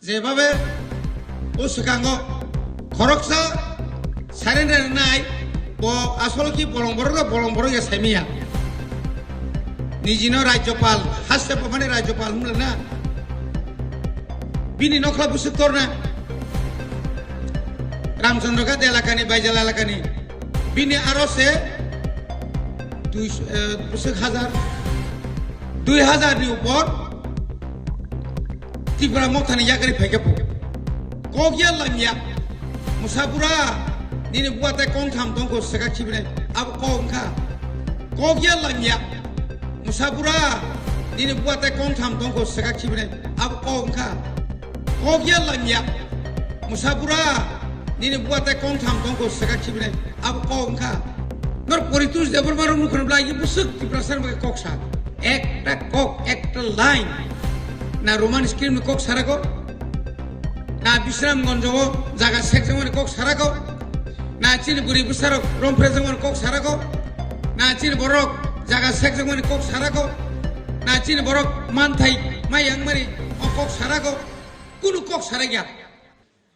যেভাবে ও সুকাঙ্গ খরকসা সারেন্ডার নাই ও আসলে কি বলম্বর সাইমিয়া নিজিনো রাজ্যপাল হাসতে মানে রাজ্যপাল হমলে না বিনি নখলা বুসুক তোর না রামচন্দ্র ঘাট এলাকানি বাইজাল এলাকানি বিনি আরো সে 2000 উপর ত্রিপুরা মথানি ইয়াকারি ফাইকাপো কগিয়া লামিয়া মুসাপুরা দিনে বুয়াতে কং থাম দংকো সেকা খিবনে আব কংখা কগিয়া লামিয়া মুসাপুরা দিনে বুয়াতে কং থাম দংকো সেকা খিবনে আব কংখা কগিয়া লামিয়া মুসাপুরা দিনে বুয়াতে কং থাম দংকো সেকা খিবনে আব কংখা নর পরিতুষ দেবর বারো মুখন ব্লাই বুসুক ত্রিপুরা সারমকে ককসা একটা কক একটা লাইন না রোমান স্ক্রিম কক সারাকো না বিশ্রামগঞ্জ জায়গা শেখ যেমন কক সারাকো না চিনপুরি বুসারক রমফ্রে যেমন কক সারাকো না চিন বরক জায়গা শেখ যেমন কক সারাকো না চিন বরক মানথাই মাই আংমারি কক সারাকো কোনো কক সারা গিয়া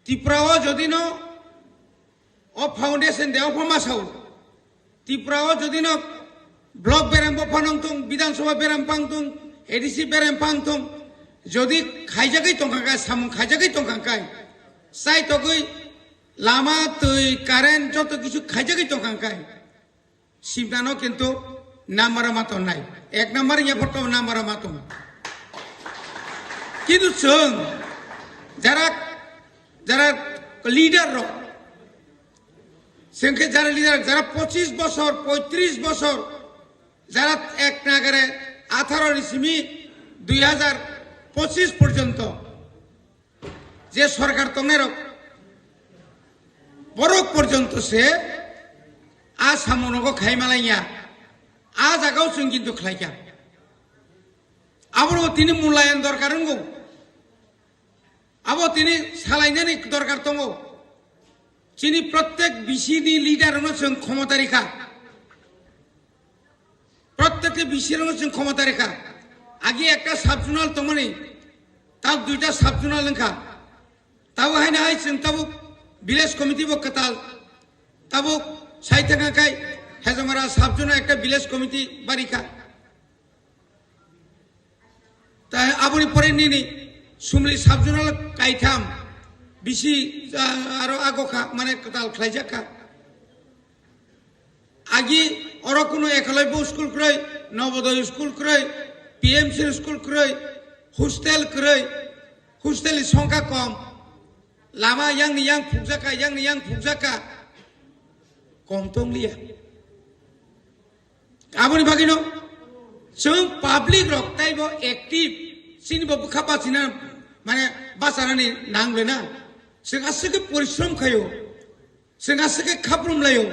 ত্রিপুরাও যদি ন ও ফাউন্ডেশন দেও ফমাসাও ত্রিপুরাও যদি ন ব্লক বেরাম ফানংতুং বিধানসভা বেরাম পাংতুং এডিসি বেরাম পাংতুং যদি খাইজাগৈ টংখাঙ্কায় সামুং খাইজাগৈ টংখাঙ্কায় সাই তগৈ লামা তৈ কারেন্ট যত কিছু খাইজাগৈ টংখাঙ্কায় সিমনানো কিন্তু নামারা মাতন নাই এক নাম্বার ইয়া ফটো নামারা মাতন কিন্তু जों যারা লিডার जोंखे যারা লিডার যারা 25 বছর 35 বছর যারা এক নাগারে 18 ইসমি 2025 পর্যন্ত যে সরকার তংনের বরক পর্যন্ত সে আজ সামনগো খাইমালাইয়া আজ আগাও जों কিন্তু খাইকা আবার তিনি মূল্যায়ন দরকার নগো আবার তিনি সালাইনানি দরকার দङ তিনি প্রত্যেক বিসিনি লিডার जों ক্ষমতা রেখা প্রত্যেকটি বিসির जों ক্ষমতা রেখা আগে একটা সাবজোনাল তমনি তাও দুইটা সাবজোনাল লেখা তাও হাইনা হাই जों তাও ভিলেজ কমিটি বকতাল তাও সাইথাঙ্গাকাই হেজমারা সাবজোনাল একটা ভিলেজ কমিটি বারিকা তা আবনি পরে নিনি সুমলি সাবজোনাল কাইথাম বিসি আরো আগখা মানে কতাল খাইজাকা আগে অর কোনো একলব্য স্কুল ক্রয় নবোদয় স্কুল ক্রয় পিএমসি স্কুল ক্রয় হোস্টেল ক্রয় হোস্টেল সংখ্যা কম লামা ইয়াং ফুকজাকা কম তংলিয়া আবনি ভাগিনো जों पाब्लिक रक ताइबो एक्टिव सिनिबो बुखापासिना माने बासारानि नांलेना जों गासैबो परिश्रम खायो जों गासैबो खाब्रुम लायो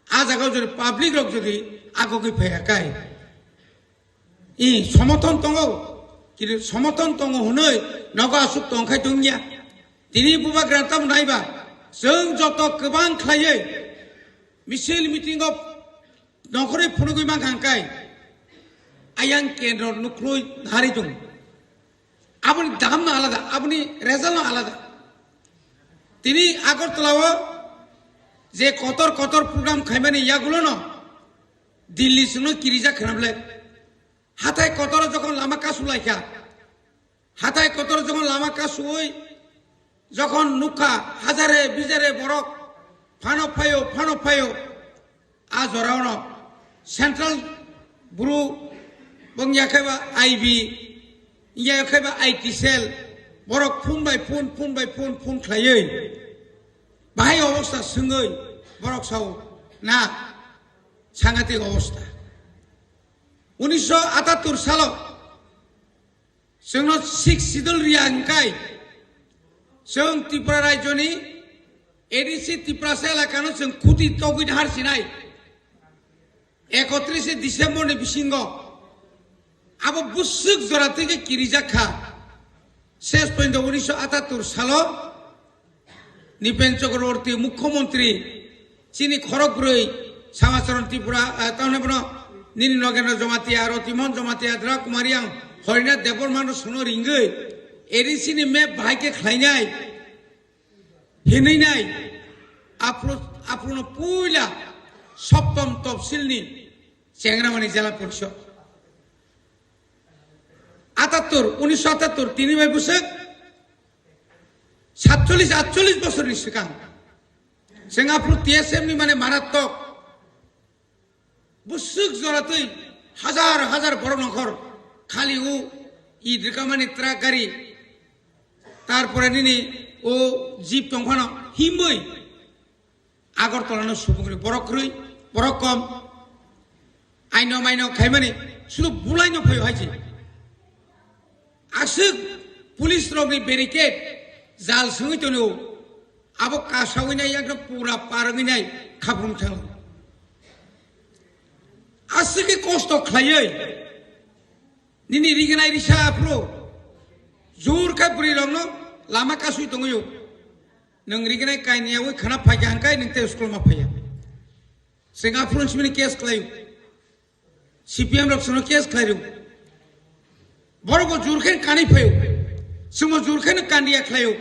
आजागाव যদি পাবলিক রক যদি আগগৈ ফায়াকাই ই সমর্থন দङ কিন্তু সমর্থন দङ হनै নগ আসুক दंखाय दंगिया दिनै बुबा ग्रान्टाम नायबा जों যত गोबां खायो मिছিল मिटिंआव नखरै फुनुगै मांखांकाय आयां केन्द्र नुख्लुय हारि दं আপনি দাম না আলাদা আপনি রেজাল্ট না আলাদা তিনি আগরতলাও যে কতর প্রোগ্রাম খাইবানি ইয়াগুলো ন দিল্লি সঙ্গে কিরিজা খেলাবলে হাতায় কতর যখন লামা কাসু লাইখা হাতায় কতর যখন লামা কাসু ওই যখন নুখা হাজারে বিজারে বরক ফানো ফায়ো আজ ওরাও সেন্ট্রাল ব্যুরো বংয়া খাইবা আইবি ইয়া খাইবা IT cell Borok phone by ফোन খাইयै বাহাই অবস্থা সঙ্গै বরক সাও না সাংঘাতিক অবস্থা 1978 সালত जोंनो 6 सिदुल रियांकाय जों त्रिपुरा रायजोनि एडिसि त्रिपुरासा एलाकानो जों खुति तगै हारसिनाय 31 डिसेम्बरनि बिसिंग आबो बुसुक जरा থেকে কিরিজাখা শেষ পর্যন্ত 1978 সালত নিপেন চক্রবর্তী মুখ্যমন্ত্রী চিনি খড়গপুরই সামাচরণ ত্রিপুরা তাহলে নিনি নগেন্দ্র জমাতিয়া রতিমন জমাতিয়া দ্রা কুমারিয়াং হরিনাথ দেবর মানুষ শুনো রিঙ্গৈ एडिसिनि मेप भाइके खाइनाय हिनैनाय आपनो पुइला सप्तम तफसिलनि चेंग्रामानि जिला परिषद 1978 তিনি ভাই বুসক 47-48 বছরनि सिगां सिंगापुर TSM नि माने मारात्मक बुसुक जरातै हाजार हाजार बड़ नखर खाली ও ইদ্রিকামানি ট্রাক গাড়ি তারপরে দিনে ও জিপ তংখানো হিমই আগরতলানো সুবুংরি বরক্রই বরকম আইনো মাইনো খাইমানি শুধু বুলাইনো ফই হইছে आसुक पुलिस रगनि बेरिकेड जाल सङैतनो आबो कासावैनाय एकदम पूरा पारङैनाय खाबुं थाङो आसुके कष्ट खायै निनि रिगनाय रिसा आफ्रो जोर का बुरि लंनो लामा कासुइ दङयो नों रिगनाय कायनायाव खाना फायगा हांकाय नों ते स्कुल मा फैया सिंगापुर सिमनि केस खालायो CPM रक्सनो केस खालायो बरगो जुरखेन कानि फैयो सुमो जुरखेन कान्दिया खालायो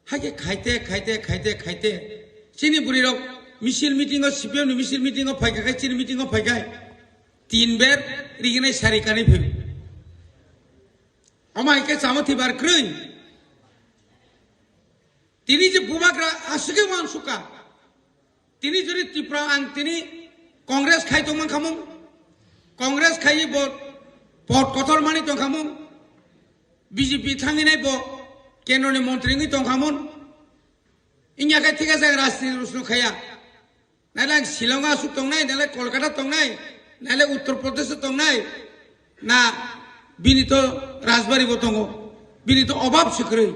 हागे खाइते खाइते खाइते खाइते चिनि बुरि रक मिसिल मिटिंग CPM नि मिसिल मिटिंग फायगा चिनि मिटिंग फायगा 3 बेर रिगनाय सारि कानि फैयो अमाइके सामथि बार क्रৈ तिनि जे बुबाग्रा आसुके वानसुका तिनि जरि त्रिपुरा आं तिनि कांग्रेस खाइतोमोन खामु कांग्रेस खाइ बट पट कथर मानि तंखामु BJP थांगिनाय ब केन्द्रनि मन्त्रिनि तंखामु इंयाखै थिगा जाय राष्ट्रीय रुसनु खाया नालाय शिलंगा सु तंनाय नालाय कलकाता तंनाय नालाय उत्तर प्रदेश तंनाय ना बिनि तो राजबारि ब दङ बिनि तो अभाब सिख्रै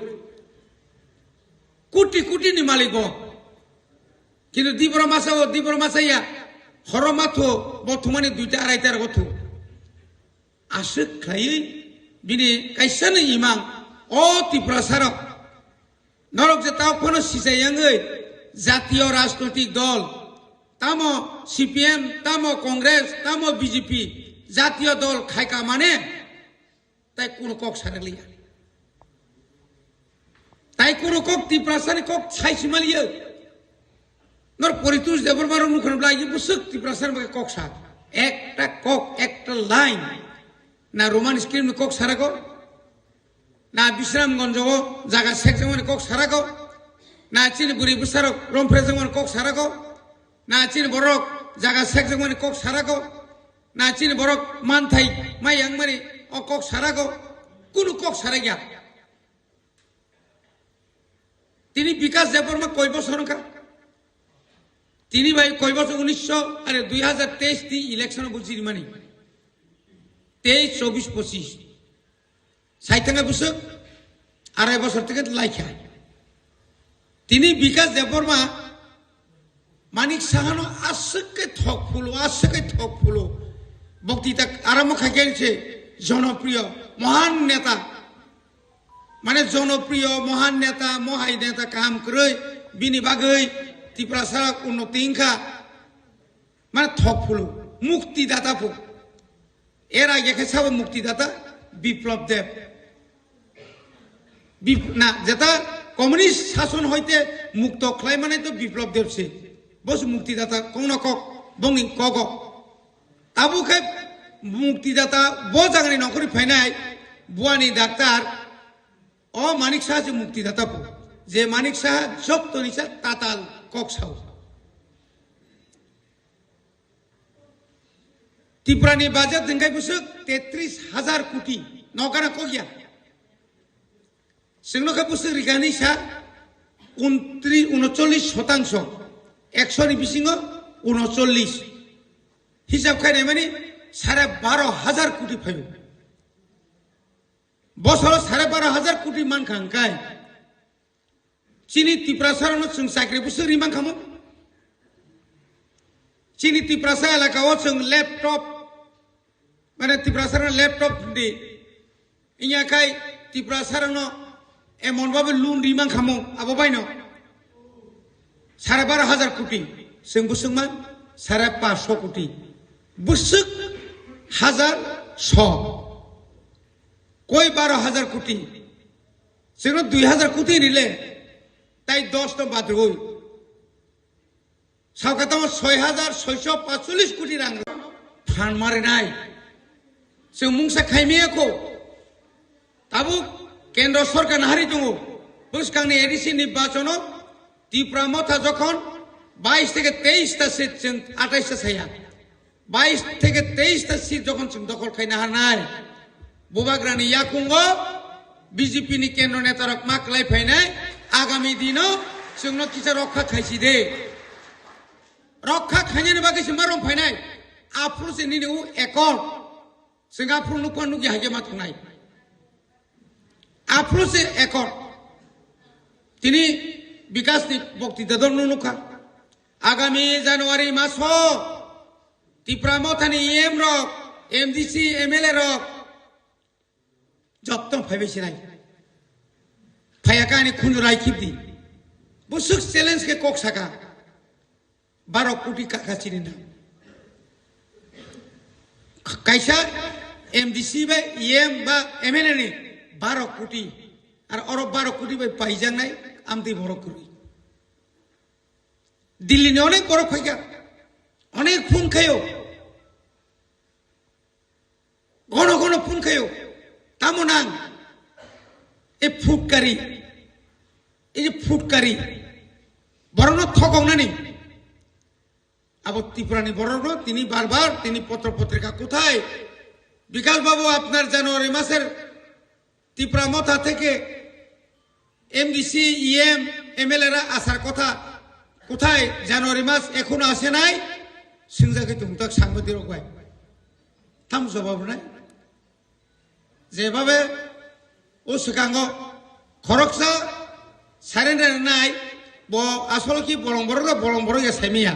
कोटी कोटी नि मालिक ब किन्तु दिब्र मासाया हरमाथो बर्थमानि 2टा 2.5टार गथ आसुक खायै बिनि कायसानो इमां अ त्रिपुरा सारक नरक जे तावखौनो सिजायाङै जातीय राजनैतिक दल तामो CPM तामो कांग्रेस तामो BJP जातीय दल खायका माने ताई कोनो कक सारलिया ताई कोनो कक त्रिपुरा सानि कक साइसिमालियो नर परितोष देबरबार मुखनब्ला इ बुसुक त्रिपुरा सानि कक सार একটা কক একটা লাইন ना रोमान स्क्रीन कक सारागो ना विश्रामगंज जागा सेक्जमन कक सारागो ना चिन बुरी बुसारक रमफ्रेजमन कक सारागो ना चिन बरक जागा सेक्जमन कक सारागो ना चिन बरक मानथाय मायांगमारि अ कक सारागो कुनु कक सारागिया तिनि विकास देबरमा कय बছरका तिनि भाई कय बছर 2023 ती इलेक्शन बुझिरि मानि 23, 24, 25 साइथाङा बुसुक 2.5 বছর থেকে লাইখা তিনি বিকাশ দেববর্মা মানিক সাহানো আশকে থক ফুলো বক্তৃতা আরম্ভ খাইছে জনপ্রিয় মহান নেতা মানে জনপ্রিয় মহান নেতা মহাই নেতা কাম क्रৈ बिनि बागै त्रिपुरा सारा उन्नति इंखा মানে থক ফুলো মুক্তিদাতা ফো এর আগে কেসাব মুক্তিদাতা বিপ্লব দেব না যেটা কমিউনিস্ট শাসন হইতে মুক্ত খাই মানে তো বিপ্লব দেব সে বস মুক্তিদাতা কোন কক বঙ্গি কক তাবুকে মুক্তিদাতা ব জাগানি নকরি ফাইনাই বুয়ানি ডাক্তার ও মানিক শাহ যে মুক্তিদাতা ফো যে মানিক শাহ যত নিচা তাতাল কক সাউ त्रिपुरानि बाजेट देंगाय बुसुक 33,000 कोटी नगाना को गया सिंगनखा बुसुक रिगानि सा 39% 100 नि बिसिङो 39 हिसाब खायनाय माने 12,500 कोटी फाइबो बसर 12,500 कोटी मान खांकाय चिनि त्रिपुरा सारनो जों साख्रि बुसुक रिमान खामो चिनि त्रिपुरा सा एलाकायाव जों लैपटॉप माने त्रिपुरा सारनो लैपटॉप दि इयाखाय त्रिपुरा सारनो एमन बाबे लुन रिमान खामो आबो बायनो 12,500 कोटी जों बुसुकमा 550 कोटी बुसुक 1,100 কই 12,000 কোটি সেগুলো 2,000 কোটি নিলে তাই 10 তো বাদ রই সাউকাতাম 6,645 কোটি রাং ফান মারে নাই সে মুংসা খাইমেয়াকো তাবু কেন্দ্র সরকার নাহারি দङ বুসকাংনি এডিসি নির্বাচন ত্রিপুরা মথা যখন 22 থেকে 23টা সিট 28টা ছায়া 22 থেকে 23টা সিট যখন দখল খাইনা হারনাय বুবাগ্রানি ইয়াকুंग বিজেপি नि केंद्र नेतारक माकलाय फायनाय आगामी दिनाव जोंनो किसा रक्षा खायसि दे रक्षा खायनायनि बागै जों मारम फायनाय आफ्रु से निनु एकर्ड जों आफ्रु नुखा नुगि हागे मा थांनाय आफ्रु से एकर्ड तिनि विकासनि बक्तिता दङ नुखा आगामी जानुवारि मासाव त्रिपुरा मथानि एम रक एमडीसी एमएलए रक जत्तम फाइबेसिनाय फायाकानि खुनुराय खिबदि बुसुक चैलेंज के कोक साका 12 कोटी काकाचिनि ना कायसा एमडीसी बा एम बा एमएलए नि 12 कोटी आरो अर 12 कोटी बा पाइजांनाय आमदि बरक करि दिल्ली नि अनेक बरक फायगा अनेक फुन खायो घन घन फुन खायो तामोनां ए फुटकारि बरनो थगंनानि आबो त्रिपुरानि बरनो तिनि बारबार तिनि पत्र पत्रिका कोथाय विकास बाबू आपनार জানুয়ারি মাসের त्रिपुरा मथा থেকে एमडीसी इएम एमएलए रा आसार কথা কোথায় জানুয়ারি মাস এখনো আসে নাই সিংজাকে তুমতাক সাংবাদিক রকবাই থাম জবাব নাই যেভাবে ও সিকাঙ্গ খরকসা সারেন্ডার নাই ব আসলে কি বলংবর এসাইমিয়া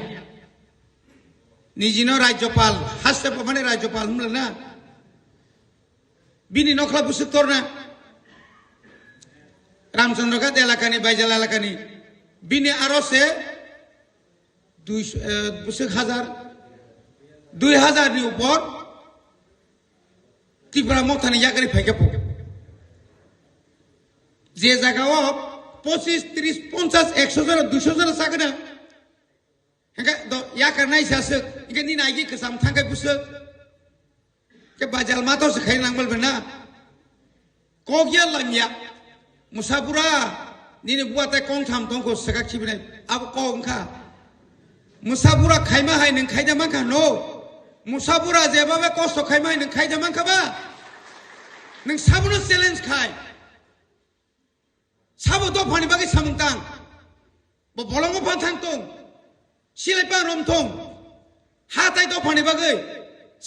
নিজিনো রাজ্যপাল হাসতে মানে রাজ্যপাল হমলা না বিনি নখলা বুসুক তোর না रामचंद्र का एलाकानि बाइजाल एलाकानि बिनि आरो से 2,000 नि ऊपर त्रिपुरा मथानि यागारि फाइगापो जे जागाव 25 30 50 100 जन 200 जन सागना हेगा याकार नायसासो इके नि नायगि खसाम थांगाय बुसो के बाजाल मातो से खाइ नांगबल बेना कोगिया लामिया मुसापुरा निने बुआते कौन थाम तो को सका खिबने अब कौन खा मुसापुरा खाइमा हाय नों खाइदा मा खा नो मुसापुरा जेबाबे कष्ट खाइमा हाय नों खाइदा मा खाबा नों साबनो चैलेंज खाय साबो द फानि बागे सामंतां ब बलंगो फान थांतों सिलाइपा रमथों हाताय द फानि बागे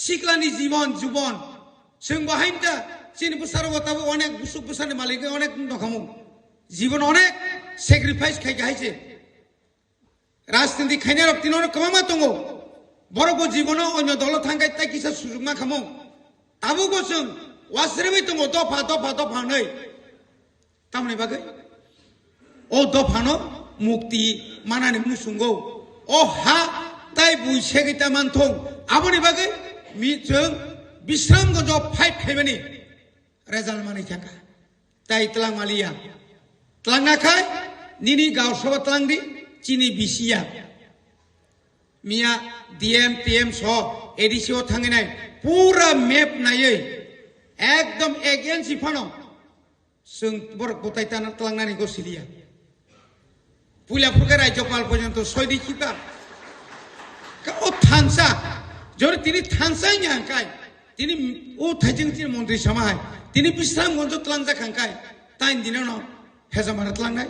सिक्लानि जीवन जुबन जों बाहायनता চিনি বুসারবতাবো অনেক বুসুক বুসানি মালিকে অনেক নখামু জীবন অনেক স্যাক্রিফাইস খাই গাইছে রাজনীতি খাইনার তিন অনেক কমামা দङ বড় জীবনও অন্য দল থাঙ্গাই তাই কিসা সুযোগ মা খামু তাবো গোসों ওয়াসরেবি দङ দফা नै তামনি বাগে ও দফানো মুক্তি মানানি মুসুंगौ ও হা তাই বুইसे গিতা मानथों आबोनि बागे मिजों बिश्रामगंज फाइट खाइबानि रेजाल्ट माने थाका ताई तलां मालिया तलां नाखाय निनि गाव सभा तलांदि चिनि बिसिया मिया डीएम टीएम स एडीसीओ थांगिनाय पूरा मैप नायै एकदम एगेन्स्ट फानो जों बर गतायताना तलांनानै गसिलिया पुलियाफोरखौ राज्यपाल पर्यन्त सयदि खिबा ओ थानसा जरे तिनि थानसाय न्याकाय तिनि ओ थाइजों तिनि मन्त्रि समाय तिनि बिश्रामगंज तलां जाखांखाय टाइम दिनाव हेजामारा तलांनाय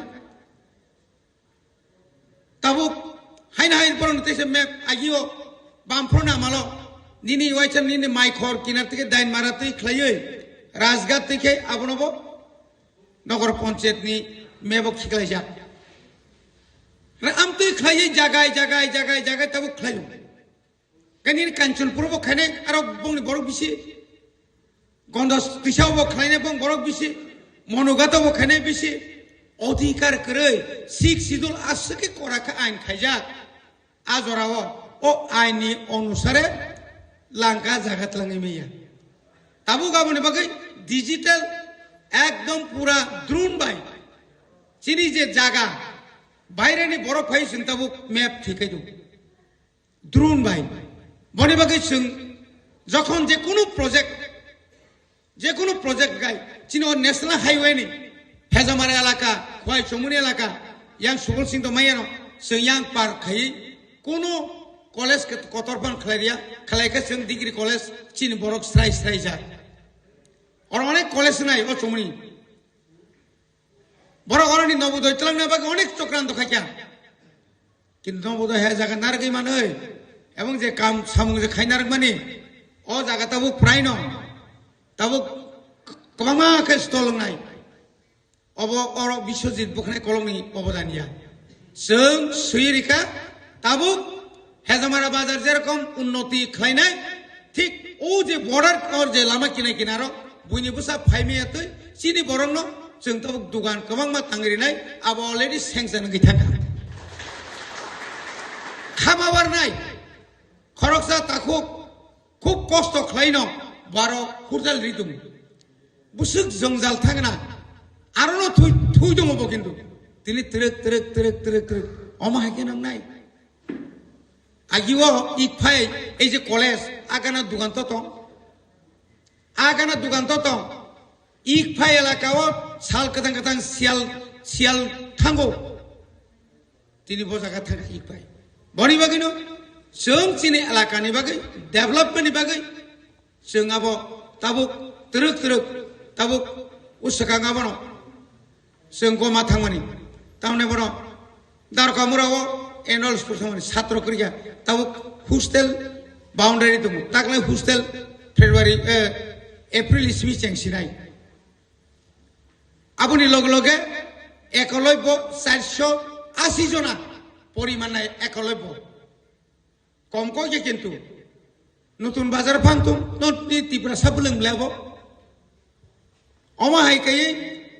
ताबो हायना हायन परनतेसे मेप आगियो बामफ्रना मालो निनि वाइचन निनि माइखर किनार থেকে दाइन मारातै खलायै राजघाट থেকে आबनबो नगर पञ्चायतनि मेबो खिखलायजा रे आमतै खलायै जागाय ताबो खलायो कानि काञ्चनपुरबो खायनाय आरो बंनि बर बिसि गंडस दिशावबो खायनाय बं बर बिसि मनोगातावबो खायनाय बिसि अधिकार करे सिख सिदुल आसके कराखा आइन खायजा आजराव ओ आइननि अनुसारे लांगा जागात लाङै मैया তাবু গাবনে বাকি ডিজিটাল একদম পুরা দ্রুন বাই চিনি যে জায়গা বাইরেনি বরফ ফাই जों তাবু ম্যাপ ঠিকাই দো দ্রুন বাই বনে বাকি जों যখন যে কোনো প্রজেক্ট গাই চিনি ন্যাশনাল হাইওয়ে নি হেজামারা এলাকা খোয়াই চমুনি এলাকা ইয়াং সুবল সিং তো মাইয়ানো जों ইয়াং পার খাই কোনো কলেজ কতরফান খালাইয়া খালাইকে जों ডিগ্রি কলেজ চিনি বরক স্রাই যা আর অনেক কলেজ নাই ও চমুনি বড় গরনি নবোদয় তলাং না বাকি অনেক চক্রান্ত খাইয়া কিন্তু নবোদয় হ্যাঁ জায়গা নারগই মানে এবং যে কাম সামুং যে খাই নারক মানে ও জায়গা তাবু প্রায় ন তাবু কমাকে স্টল নাই অব অর বিশ্বজিৎ বখানে কলমনি অবদানিয়া जों সুইরিকা তাবু হেজামারা বাজার যেরকম উন্নতি খাইনাই ঠিক ও যে বর্ডার और যে লামা কিনাই কিনারো বইনিबो सा फाइमेयातै चिनि बरंनो जों तो दुकान गोबां मा थांगिरिनाय आबो अलरेडी सेंक्सन गैथाखा खामाबार नाय खरकसा ताखौ खूब कष्ट खालायनो 12 खुरजाल रिदुम बुसुक जंजाल थांगना आरोनो थुइ दङबो किन्तु तिनि ट्रेक अमाहाके नांनाय आगिओ इफाय এই যে কলেজ আগানা দোকান তো ইক ফাই এলাকাও সাল কাতাং সিয়াল থাঙ্গো তিনি বজাगा থাকা ইক ফাই বনি বাগিनो जों चिनि एलाकानि बागै डेभलपमेन्टनि बागै जों आबो ताबुक ट्रेक ताबुक उसकाङाबनो जों गमा थांमानि तामने बनो दारकामुराव एनुअल स्पोर्ट्स थांमानि छात्र करिया ताबुक हस्टेल बाउन्डारि दङ ताकलाय हस्टेल फेब्रुवारि एप्रिल इसिमि चेंसिनाय आबुनि लगे एकलव्य 480 जना परिमाण एकलव्य कम कय किन्तु नतुन बाजार फांतुम नतनि तिब्रा साबुलों लेबो अमाहायकाय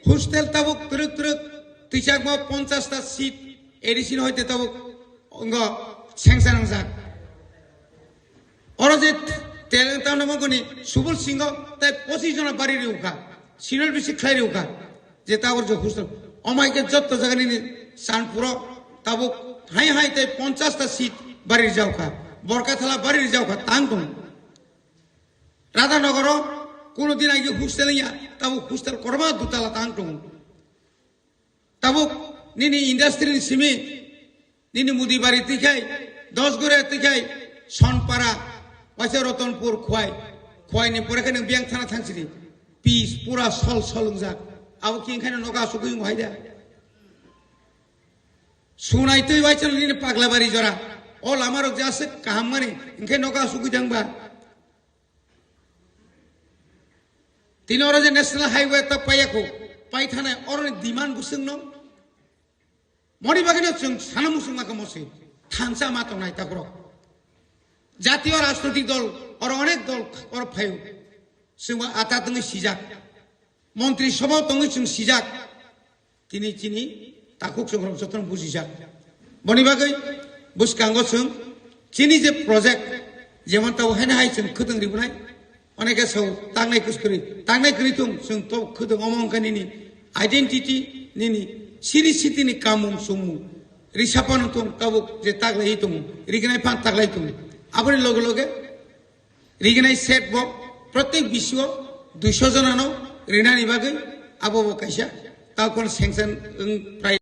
हस्टेल ताबुक ट्रेक तिसागमा 50 टा सीट एडिशन होइते ताबुक अंग सेंक्सन जाक और जे तेलंगाना मगनि सुबल सिंह ताई 25 जना बारि रिउका सिनियर बिसि खाइ रिउका जे तावर जो हस्टेल अमायके जत्त जागानि सानपुर ताबुक हाय ताई 50 टा सीट बारि जाउका बरकाथला बारि जाउका तांगदों राधानगर कोनो दिन आगे हस्टेल या ताबुक हस्टेल करबा दुताला तांगदों ताबुक निनि इंडस्ट्री सिमि निनि मुदी बारि तिखाय 10 गरे तिखाय सनपारा वाइसे रतनपुर खोवाइनि परेखा नों बेंक थाना थांसिरि पिस पुरा सल जाक आबो किंखायनो नगा सुगुइ हायदा सुनायतै वाइसे निनि पागलाबारि जरा ओ लामारो जासे काहाम माने इंखाय नगा सुगुइ दांबा तिन और जे नेशनल हाईवे ता पायाखौ पाइ थानाय अरनि डिमान्ड बुसुंनो मरि बागिनो जों सानामुसुंमाखौ मसे थांसा मातनाय ताब्र জাতীয় রাজনৈতিক দল আর অনেক দল আর ফাইও जों आता तंगै सिजाक मन्त्रि सभा तंगै जों सिजाक तिनि चिनि ताकुक जों जतन बुजिजाक बनि बागै बुसकांगो जों चिनि जे प्रोजेक्ट जेमन ताव हायना हाय जों खोदों रिबनाय अनेके सौ तांनाय करि जों तो खोदों अमंकानिनि आइडेन्टिटी निनि सिरिसिटिनि कामुं सुमु रिसापान तुम ताबुक जे तागलाय तुम रिगनाय फान तागलाय तुम अपने लगे रिगनाय सेट बो प्रत्येक विश्व 200 जनानो रिनानि बागै आबो कैसा ताकन सेंक्सन प्राय